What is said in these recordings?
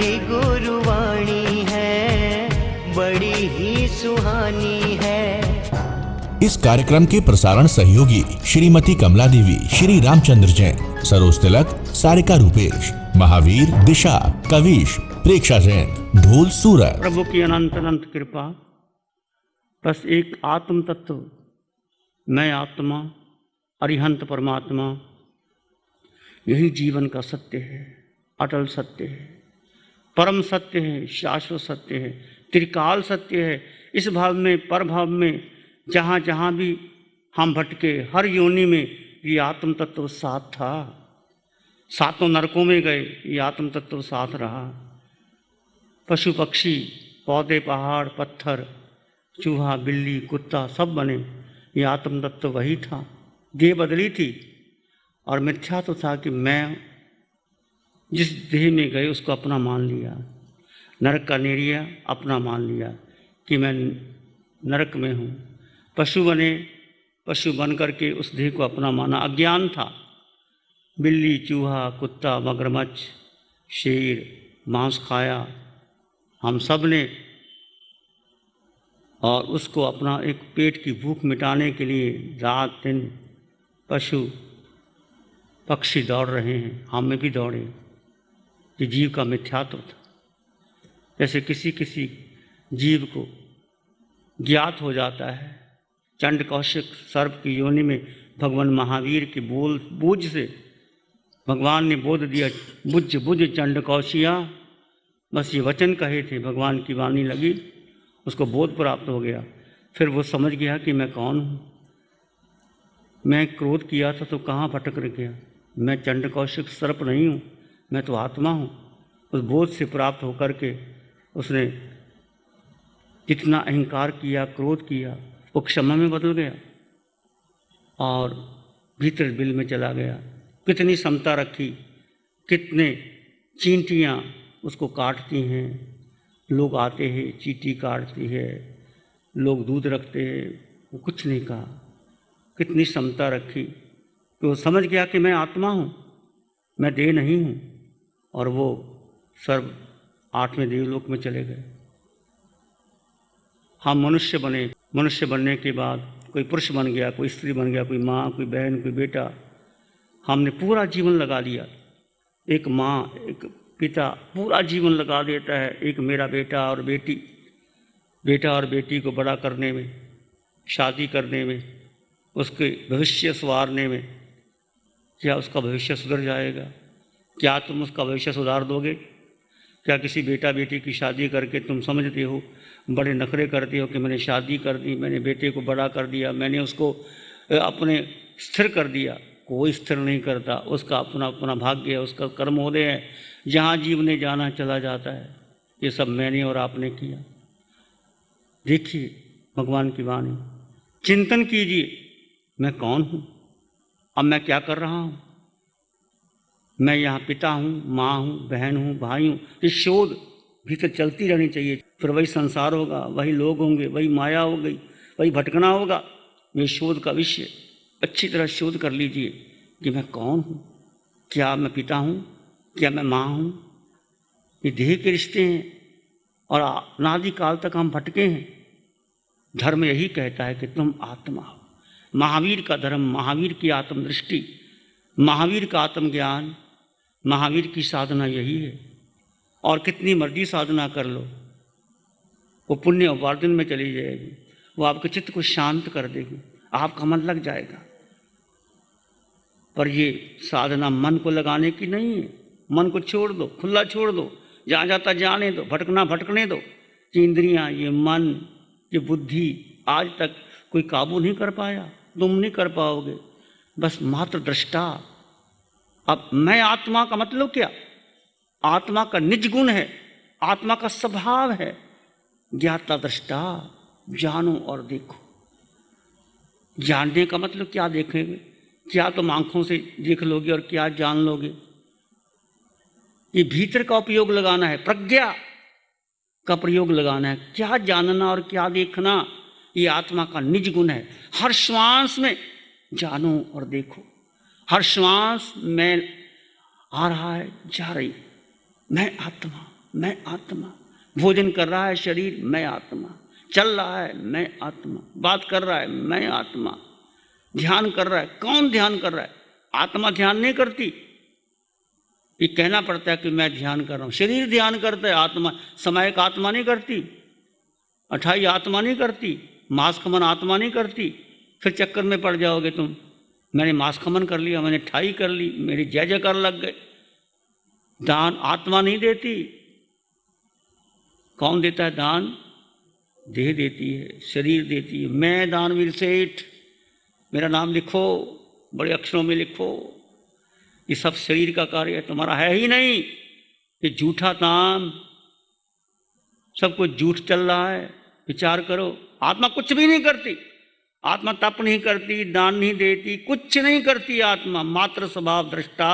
तुम्हारी गुरुवाणी है बड़ी ही सुहानी है। इस कार्यक्रम के प्रसारण सहयोगी श्रीमती कमला देवी, श्री रामचंद्र जैन, सरोज तिलक, सारिका रूपेश, महावीर, दिशा, कविश, प्रेक्षा जैन, ढोल सूरत। प्रभु की अनंत अनंत कृपा। बस एक आत्म तत्व, मैं आत्मा, अरिहंत परमात्मा, यही जीवन का सत्य है, अटल सत्य है, परम सत्य है, शाश्वत सत्य है, त्रिकाल सत्य है। इस भाव में, पर भाव में, जहाँ जहाँ भी हम भटके, हर योनि में ये आत्म तत्व साथ था। सातों नरकों में गए, ये आत्म तत्व साथ रहा। पशु पक्षी, पौधे, पहाड़, पत्थर, चूहा, बिल्ली, कुत्ता सब बने, ये आत्म तत्व वही था। देह बदली थी और मिथ्या तो था कि मैं जिस देह में गए उसको अपना मान लिया। नरक का निरिया अपना मान लिया कि मैं नरक में हूँ। पशु बने, पशु बन करके उस देह को अपना माना, अज्ञान था। बिल्ली, चूहा, कुत्ता, मगरमच्छ, शेर, मांस खाया हम सब ने, और उसको अपना एक पेट की भूख मिटाने के लिए रात दिन पशु पक्षी दौड़ रहे हैं, हम में भी दौड़े। ये जीव का मिथ्यात्व था। जैसे किसी किसी जीव को ज्ञात हो जाता है, चंड कौशिक सर्प की योनि में भगवान महावीर के बोझ से भगवान ने बोध दिया, बुझ बुझ चंड कौशिया। बस ये वचन कहे थे, भगवान की वाणी लगी, उसको बोध प्राप्त हो गया। फिर वो समझ गया कि मैं कौन हूँ। मैं क्रोध किया था तो कहाँ भटक गया, मैं चंड कौशिक सर्प नहीं हूँ, मैं तो आत्मा हूँ। उस बोध से प्राप्त होकर के उसने जितना अहंकार किया, क्रोध किया, वो क्षमा में बदल गया और भीतर बिल में चला गया। कितनी समता रखी, कितने चींटियाँ उसको काटती हैं, लोग आते हैं, चींटी काटती है, लोग दूध रखते हैं, वो कुछ नहीं कहा। कितनी समता रखी कि वो समझ गया कि मैं आत्मा हूँ, मैं देह नहीं हूँ। और वो सर्व 8वें देवलोक में चले गए। हम मनुष्य बने, मनुष्य बनने के बाद कोई पुरुष बन गया, कोई स्त्री बन गया, कोई माँ, कोई बहन, कोई बेटा। हमने पूरा जीवन लगा दिया। एक माँ, एक पिता पूरा जीवन लगा देता है, एक मेरा बेटा और बेटी, बेटा और बेटी को बड़ा करने में, शादी करने में, उसके भविष्य संवारने में। क्या उसका भविष्य सुधर जाएगा? क्या तुम उसका भविष्य सुधार दोगे? क्या किसी बेटा बेटी की शादी करके तुम समझते हो, बड़े नखरे करते हो कि मैंने शादी कर दी, मैंने बेटे को बड़ा कर दिया, मैंने उसको अपने स्थिर कर दिया? कोई स्थिर नहीं करता, उसका अपना अपना भाग्य है, उसका कर्मोदय है, जहाँ जीव ने जाना चला जाता है। ये सब मैंने और आपने किया। देखिए भगवान की वाणी, चिंतन कीजिए, मैं कौन हूँ, अब मैं क्या कर रहा हूँ। मैं यहाँ पिता हूँ, माँ हूँ, बहन हूँ, भाई हूँ। ये शोध भीतर चलती रहनी चाहिए। फिर वही संसार होगा, वही लोग होंगे, वही माया हो गई, वही भटकना होगा। ये शोध का विषय अच्छी तरह शोध कर लीजिए कि मैं कौन हूँ, क्या मैं पिता हूँ, क्या मैं माँ हूँ। ये देह के रिश्ते हैं और अनादि काल तक हम भटके हैं। धर्म यही कहता है कि तुम आत्मा हो। महावीर का धर्म, महावीर की आत्मदृष्टि, महावीर का आत्मज्ञान, महावीर की साधना यही है। और कितनी मर्जी साधना कर लो, वो पुण्य उपार्जन में चली जाएगी, वो आपके चित्त को शांत कर देगी, आपका मन लग जाएगा। पर ये साधना मन को लगाने की नहीं है। मन को छोड़ दो, खुला छोड़ दो, जहाँ जाता जाने दो, भटकना भटकने दो। ये इंद्रियाँ, ये मन, ये बुद्धि आज तक कोई काबू नहीं कर पाया, तुम नहीं कर पाओगे। बस मात्र दृष्टा। अब मैं आत्मा का मतलब क्या? आत्मा का निज गुण है, आत्मा का स्वभाव है ज्ञाता दृष्टा। जानो और देखो। जानने का मतलब क्या देखेंगे? क्या तुम आंखों से देख लोगे और क्या जान लोगे? ये भीतर का उपयोग लगाना है, प्रज्ञा का प्रयोग लगाना है। क्या जानना और क्या देखना, ये आत्मा का निज गुण है। हर श्वास में जानो और देखो। हर श्वास में आ रहा है, जा रही, मैं आत्मा, मैं आत्मा। भोजन कर रहा है शरीर, मैं आत्मा। चल रहा है, मैं आत्मा। बात कर रहा है, मैं आत्मा। ध्यान कर रहा है, कौन ध्यान कर रहा है? आत्मा ध्यान नहीं करती। ये कहना पड़ता है कि मैं ध्यान कर रहा हूँ। शरीर ध्यान करता है, आत्मा समायक आत्मा नहीं करती, अठाई आत्मा नहीं करती, मांस खमन आत्मा नहीं करती। फिर चक्कर में पड़ जाओगे तुम। मैंने मांस खमन कर लिया, मैंने ठाई कर ली, मेरी जय जयकार लग गए। दान आत्मा नहीं देती। कौन देता है दान? देह देती है, शरीर देती है। मैं दानवीर सेठ, मेरा नाम लिखो, बड़े अक्षरों में लिखो। ये सब शरीर का कार्य है, तुम्हारा है ही नहीं। ये झूठा नाम, सब कुछ झूठ चल रहा है। विचार करो, आत्मा कुछ भी नहीं करती। आत्मा तप नहीं करती, दान नहीं देती, कुछ नहीं करती आत्मा। मात्र स्वभाव दृष्टा,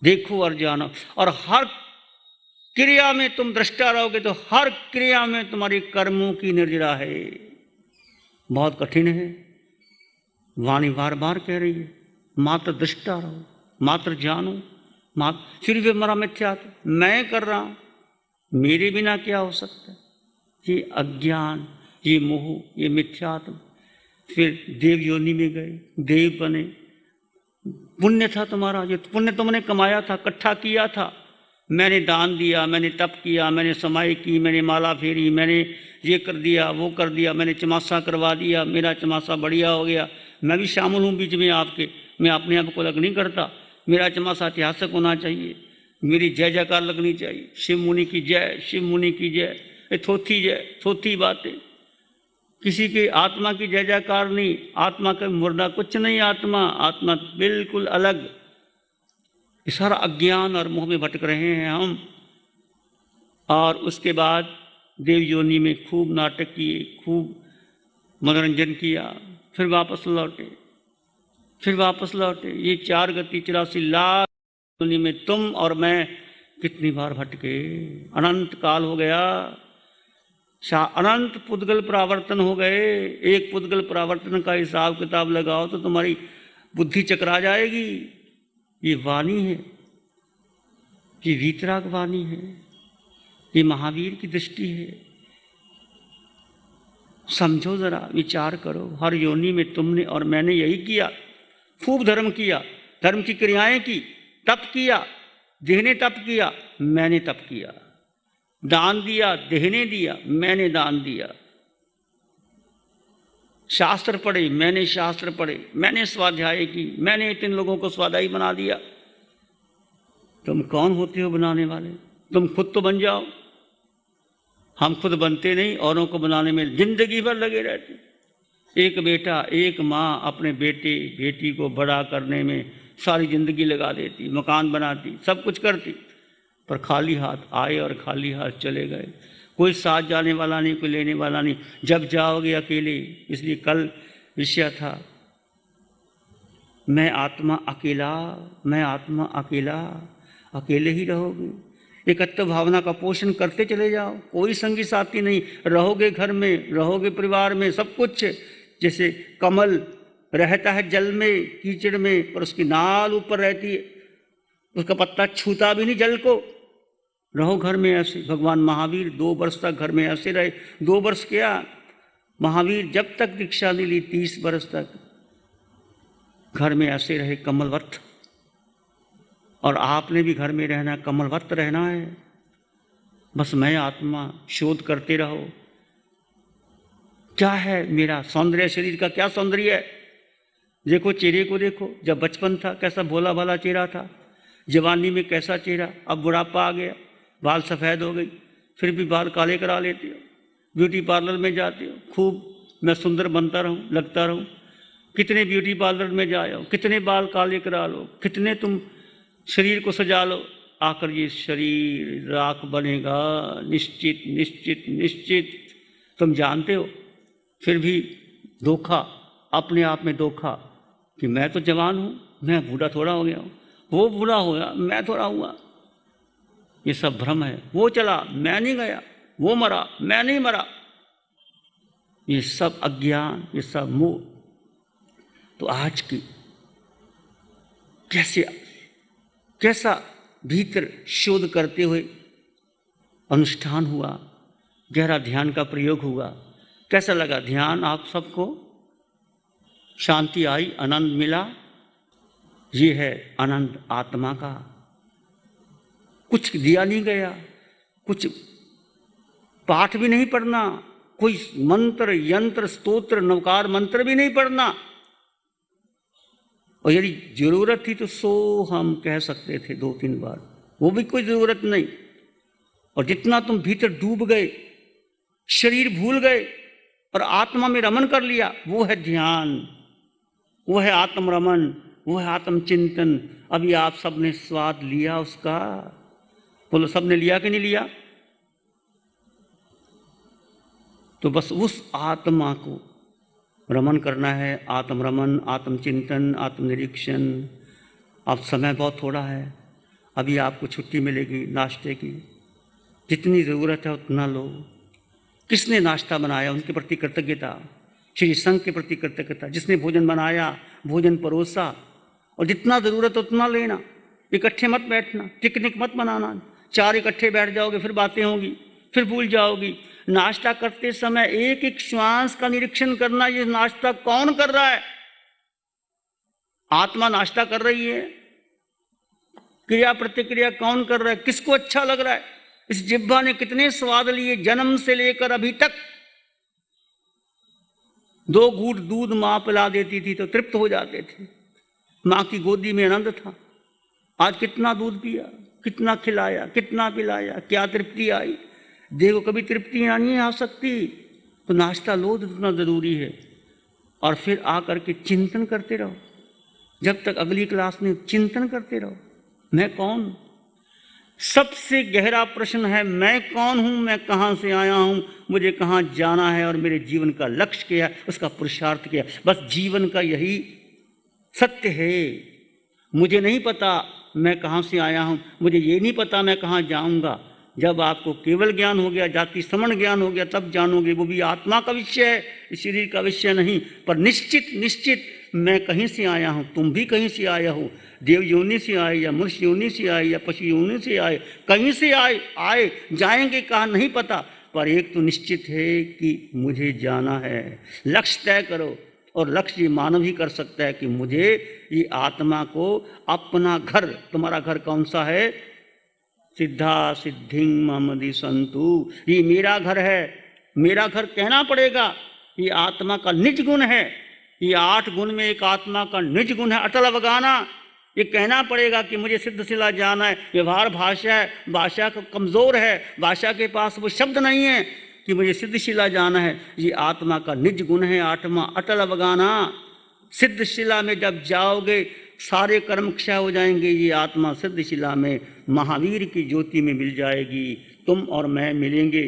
देखो और जानो। और हर क्रिया में तुम दृष्टा रहोगे तो हर क्रिया में तुम्हारी कर्मों की निर्जरा है। बहुत कठिन है। वाणी बार बार कह रही है, मात्र दृष्टा रहो, मात्र जानो, मात्र। फिर भी हमारा मिथ्यात्व, मैं कर रहा हूं, मेरे बिना क्या हो सकता है? ये अज्ञान, ये मोह, ये मिथ्यात्व। फिर देव योनि में गए, देव बने। पुण्य था तुम्हारा, ये पुण्य तुमने कमाया था, इकट्ठा किया था। मैंने दान दिया, मैंने तप किया, मैंने समाई की, मैंने माला फेरी, मैंने ये कर दिया, वो कर दिया, मैंने चमासा करवा दिया, मेरा चमासा बढ़िया हो गया। मैं भी शामिल हूँ बीच में आपके। मैं अपने आप को अलग नहीं करता। मेरा चमासा ऐतिहासिक होना चाहिए, मेरी जय जयकार लगनी चाहिए। शिव मुनि की जय, शिव मुनि की जय। ये थोथी जय, थोथी बातें। किसी के आत्मा की जय जयकार नहीं। आत्मा का मुर्दा कुछ नहीं। आत्मा बिल्कुल अलग। ये सारा अज्ञान और मोह में भटक रहे हैं हम। और उसके बाद देव योनि में खूब नाटक किए, खूब मनोरंजन किया, फिर वापस लौटे, फिर वापस लौटे। ये 4 गति 84 लाख योनि में तुम और मैं कितनी बार भटके। अनंत काल हो गया, अनंत पुद्गल परावर्तन हो गए। एक पुद्गल परावर्तन का हिसाब किताब लगाओ तो तुम्हारी बुद्धि चकरा जाएगी। ये वाणी है, ये वीतराग वाणी है, ये महावीर की दृष्टि है। समझो जरा, विचार करो। हर योनि में तुमने और मैंने यही किया। खूब धर्म किया, धर्म की क्रियाएं की, तप किया। देह ने तप किया, मैंने तप किया। दान दिया, देह ने दिया, मैंने दान दिया। शास्त्र पढ़े, मैंने शास्त्र पढ़े, मैंने स्वाध्याय की, मैंने इतने लोगों को स्वाध्यायी बना दिया। तुम कौन होते हो बनाने वाले? तुम खुद तो बन जाओ। हम खुद बनते नहीं, औरों को बनाने में जिंदगी भर लगे रहते। एक बेटा, एक माँ अपने बेटे बेटी को बड़ा करने में सारी जिंदगी लगा देती, मकान बनाती, सब कुछ करती, पर खाली हाथ आए और खाली हाथ चले गए। कोई साथ जाने वाला नहीं, कोई लेने वाला नहीं। जब जाओगे अकेले। इसलिए कल विषय था, मैं आत्मा अकेला, मैं आत्मा अकेला। अकेले ही रहोगे। एकत्व भावना का पोषण करते चले जाओ। कोई संगी साथी नहीं। रहोगे घर में, रहोगे परिवार में, सब कुछ। जैसे कमल रहता है जल में, कीचड़ में, पर उसकी नाल ऊपर रहती है, उसका पत्ता छूता भी नहीं जल को। रहो घर में ऐसे। भगवान महावीर 2 वर्ष तक घर में ऐसे रहे। 2 वर्ष क्या, महावीर जब तक दीक्षा नहीं ली 30 वर्ष तक घर में ऐसे रहे, कमलवत। और आपने भी घर में रहना, कमलवत रहना है। बस मैं आत्मा, शोध करते रहो। क्या है मेरा सौंदर्य? शरीर का क्या सौंदर्य है? देखो चेहरे को देखो। जब बचपन था कैसा भोला भाला चेहरा था, जवानी में कैसा चेहरा, अब बुढ़ापा आ गया, बाल सफ़ेद हो गई, फिर भी बाल काले करा लेते हो। ब्यूटी पार्लर में जाते हो, खूब मैं सुंदर बनता रहूं, लगता रहूं। कितने ब्यूटी पार्लर में जाए हो, कितने बाल काले करा लो, कितने तुम शरीर को सजा लो, आकर ये शरीर राख बनेगा। निश्चित निश्चित निश्चित तुम जानते हो। फिर भी धोखा, अपने आप में धोखा कि मैं तो जवान हूँ, मैं बूढ़ा थोड़ा हो गया हूँ। वो बूढ़ा हो गया, मैं थोड़ा हुआ। ये सब भ्रम है। वो चला, मैं नहीं गया। वो मरा, मैं नहीं मरा। ये सब अज्ञान, ये सब मोह। तो आज की कैसा भीतर शोध करते हुए अनुष्ठान हुआ, गहरा ध्यान का प्रयोग हुआ। कैसा लगा ध्यान आप सबको? शांति आई, आनंद मिला? ये है आनंद आत्मा का। कुछ दिया नहीं गया, कुछ पाठ भी नहीं पढ़ना, कोई मंत्र यंत्र स्तोत्र नवकार मंत्र भी नहीं पढ़ना, और यदि जरूरत थी तो सो हम कह सकते थे 2-3 बार, वो भी कोई जरूरत नहीं। और जितना तुम भीतर डूब गए, शरीर भूल गए और आत्मा में रमन कर लिया, वो है ध्यान, वो है आत्म रमन, वो है आत्मचिंतन। अभी आप सबने स्वाद लिया उसका? बोलो, सबने लिया कि नहीं लिया? तो बस उस आत्मा को रमन करना है, आत्म रमन, आत्मचिंतन, आत्मनिरीक्षण। अब समय बहुत थोड़ा है, अभी आपको छुट्टी मिलेगी नाश्ते की, जितनी ज़रूरत है उतना लो। किसने नाश्ता बनाया उनके प्रति कृतज्ञता, श्री संघ के प्रति कृतज्ञता। जिसने भोजन बनाया, भोजन परोसा, और जितना ज़रूरत है उतना लेना। इकट्ठे मत बैठना, पिकनिक मत बनाना। 4 इकट्ठे बैठ जाओगे फिर बातें होंगी, फिर भूल जाओगी। नाश्ता करते समय एक एक श्वास का निरीक्षण करना, ये नाश्ता कौन कर रहा है? आत्मा नाश्ता कर रही है, क्रिया प्रतिक्रिया कौन कर रहा है? किसको अच्छा लग रहा है? इस जिह्वा ने कितने स्वाद लिए जन्म से लेकर अभी तक? 2 घूंट दूध मां पिला देती थी तो तृप्त हो जाते थे, मां की गोदी में आनंद था। आज कितना दूध पिया, कितना खिलाया, कितना पिलाया, क्या तृप्ति आई? देह को कभी तृप्ति नहीं आ सकती। तो नाश्ता लो तो इतना ज़रूरी है, और फिर आकर के चिंतन करते रहो। जब तक अगली क्लास में चिंतन करते रहो, मैं कौन? सबसे गहरा प्रश्न है, मैं कौन हूँ, मैं कहाँ से आया हूँ, मुझे कहाँ जाना है, और मेरे जीवन का लक्ष्य क्या है, उसका पुरुषार्थ क्या है। बस जीवन का यही सत्य है। मुझे नहीं पता मैं कहाँ से आया हूँ, मुझे ये नहीं पता मैं कहाँ जाऊँगा। जब आपको केवल ज्ञान हो गया, जाति समण ज्ञान हो गया, तब जानोगे। वो भी आत्मा का विषय है, शरीर का विषय नहीं। पर निश्चित मैं कहीं से आया हूँ, तुम भी कहीं से आया हो। देव योनि से आए या मनुष्य योनि से आए या पशु योनि से आए, कहीं से आए जाएंगे कहाँ नहीं पता। पर एक तो निश्चित है कि मुझे जाना है। लक्ष्य तय करो, और लक्ष्य ये मानव ही कर सकता है कि मुझे ये आत्मा को अपना घर। तुम्हारा घर कौन सा है? सिद्धा सिद्धिं मम दिशन्तु, ये मेरा घर है। मेरा घर कहना पड़ेगा, ये आत्मा का निज गुण है। ये 8 गुण में एक आत्मा का निज गुण है, अटल अवगाना। ये कहना पड़ेगा कि मुझे सिद्धशिला जाना है। व्यवहार भाषा है, भाषा को कमज़ोर है, भाषा के पास वो शब्द नहीं है कि मुझे सिद्धशिला जाना है। ये आत्मा का निज गुण है, आत्मा अटल अवगाना। सिद्धशिला में जब जाओगे सारे कर्म क्षय हो जाएंगे। ये आत्मा सिद्धशिला में महावीर की ज्योति में मिल जाएगी। तुम और मैं मिलेंगे।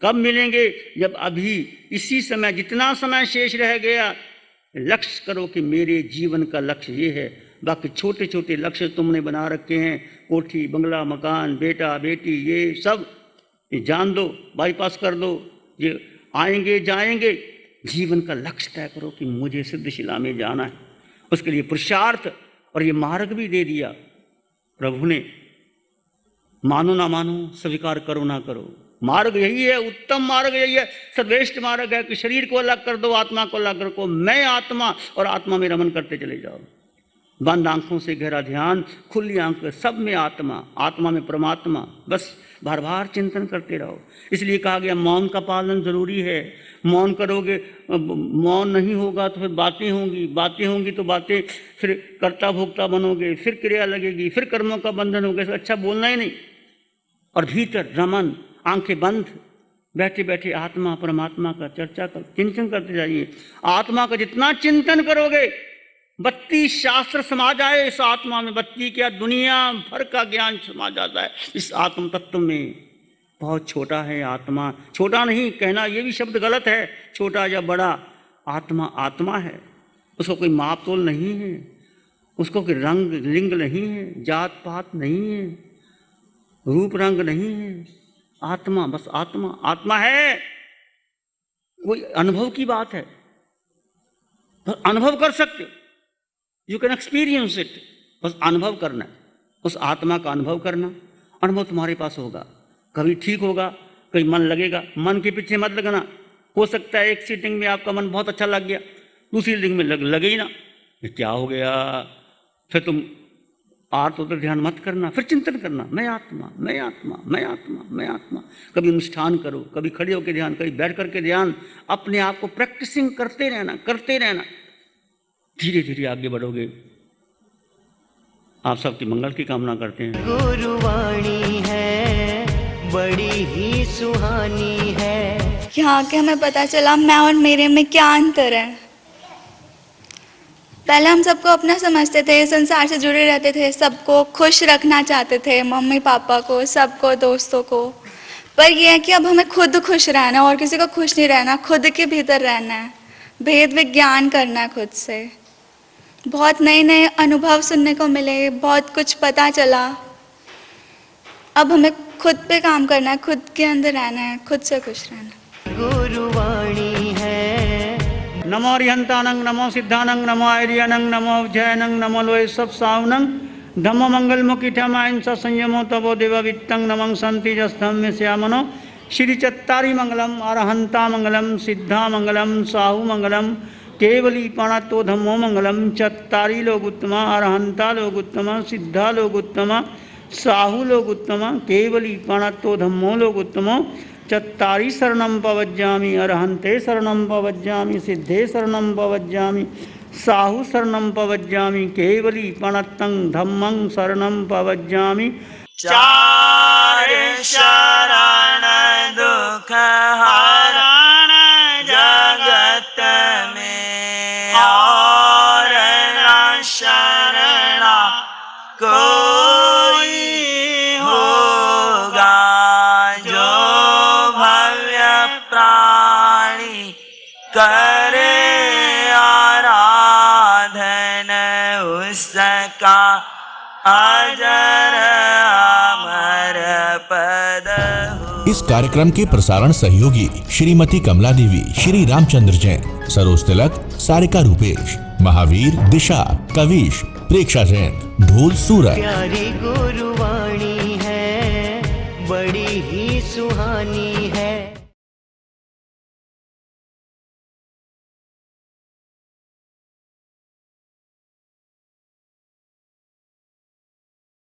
कब मिलेंगे? जब अभी इसी समय, जितना समय शेष रह गया, लक्ष्य करो कि मेरे जीवन का लक्ष्य ये है। बाकी छोटे छोटे लक्ष्य तुमने बना रखे हैं, कोठी बंगला मकान बेटा बेटी, ये सब ये जान दो, बाईपास कर दो। ये आएंगे जाएंगे। जीवन का लक्ष्य तय करो कि मुझे सिद्धशिला में जाना है। उसके लिए पुरुषार्थ और ये मार्ग भी दे दिया प्रभु ने। मानो ना मानो, स्वीकार करो ना करो, मार्ग यही है, उत्तम मार्ग यही है, सर्वश्रेष्ठ मार्ग है कि शरीर को अलग कर दो, आत्मा को अलग रखो। मैं आत्मा, और आत्मा में रमन करते चले जाओ। बंद आंखों से गहरा ध्यान, खुली आंख, सब में आत्मा, आत्मा में परमात्मा। बस बार बार चिंतन करते रहो। इसलिए कहा गया मौन का पालन जरूरी है। मौन करोगे, मौन नहीं होगा तो फिर बातें होंगी, बातें होंगी तो बातें, फिर कर्ता भोक्ता बनोगे, फिर क्रिया लगेगी, फिर कर्मों का बंधन होगा। इससे अच्छा बोलना ही नहीं। और भीतर रमन, आंखें बंद, बैठे बैठे आत्मा परमात्मा का चर्चा कर, चिंतन करते जाइए। आत्मा का जितना चिंतन करोगे, 32 शास्त्र समा जाए इस आत्मा में। 32 क्या, दुनिया भर का ज्ञान समा जाता है इस आत्म तत्व में। बहुत छोटा है आत्मा। छोटा नहीं कहना, ये भी शब्द गलत है, छोटा या बड़ा। आत्मा आत्मा है, उसको कोई माप तोल नहीं है, उसको कोई रंग लिंग नहीं है, जात पात नहीं है, रूप रंग नहीं है। आत्मा बस आत्मा, आत्मा है। कोई अनुभव की बात है, बस अनुभव कर सकते हो, यू कैन एक्सपीरियंस इट। बस अनुभव करना है, उस आत्मा का अनुभव करना। अनुभव तुम्हारे पास होगा। कभी ठीक होगा, कभी मन लगेगा। मन के पीछे मत लगना। हो सकता है एक सीटिंग में आपका मन बहुत अच्छा लग गया, दूसरी सीटिंग में लगे ही ना, ये क्या हो गया। फिर तुम आर्त उधर ध्यान मत करना, फिर चिंतन करना, मैं आत्मा, मैं आत्मा, मैं आत्मा, मैं आत्मा। कभी अनुष्ठान करो, कभी खड़े होकर ध्यान, कभी बैठ करके ध्यान। अपने आप को प्रैक्टिसिंग करते रहना, करते रहना। धीरे धीरे आगे बढ़ोगे। आप सबकी मंगल की कामना करते हैं। गुरुवाणी है बड़ी ही सुहानी है। यहाँ के हमें पता चला मैं और मेरे में क्या अंतर है। पहले हम सबको अपना समझते थे, संसार से जुड़े रहते थे, सबको खुश रखना चाहते थे, मम्मी पापा को, सबको, दोस्तों को। पर यह है कि अब हमें खुद खुश रहना है और किसी को खुश नहीं रहना, खुद के भीतर रहना है, भेद विज्ञान करना है खुद से। बहुत नए नए अनुभव सुनने को मिले, बहुत कुछ पता चला। अब हमें खुद पे काम करना है, खुद के अंदर रहना है, खुद से खुश रहना। गुरुवाणी है। नमो अरिहंतानंग, नमो सिद्धानंग, नमो आर्यनंग, नमो जैनंग, नमो लोय सब सावनंग, धम्म मंगल मुकिठमायन स संयमो तबो देव वित्तंग नमं संति जस्थम में श्यामनो। श्री चत्तारी मंगलम, अरहंता मंगलम, सिद्धा मंगलम, साहु मंगलम, केवली पाणतो धम्मो मंगलम। चत्तारी लोग उत्तमा, अरहंता लोग उत्तमा, सिद्धा लोग उत्तमा, साहु लोग उत्तमा, केवली पाणतो धम्मो लोग उत्तमो। चत्तारी शरणं पवज्जामि, अरहंते शरणं पवज्जामि, सिद्धे शरणं पवज्जामि, साहु शरणं पवज्जामि, केवली पाणतं धम्मं शरणं पवज्जामि। चार शरण दुख हरण जगत में, और न शरणा कोई होगा। जो भव्य प्राणी करे आराधन, उसका अजर अमर पद हो। इस कार्यक्रम के प्रसारण सहयोगी श्रीमती कमला देवी, श्री रामचंद्र जैन, सरोज तिलक, सारिका रूपेश, महावीर, दिशा, कविश, प्रेक्षा जैन, ढोल सूरज। प्यारी गुरुवाणी है बड़ी ही सुहानी है।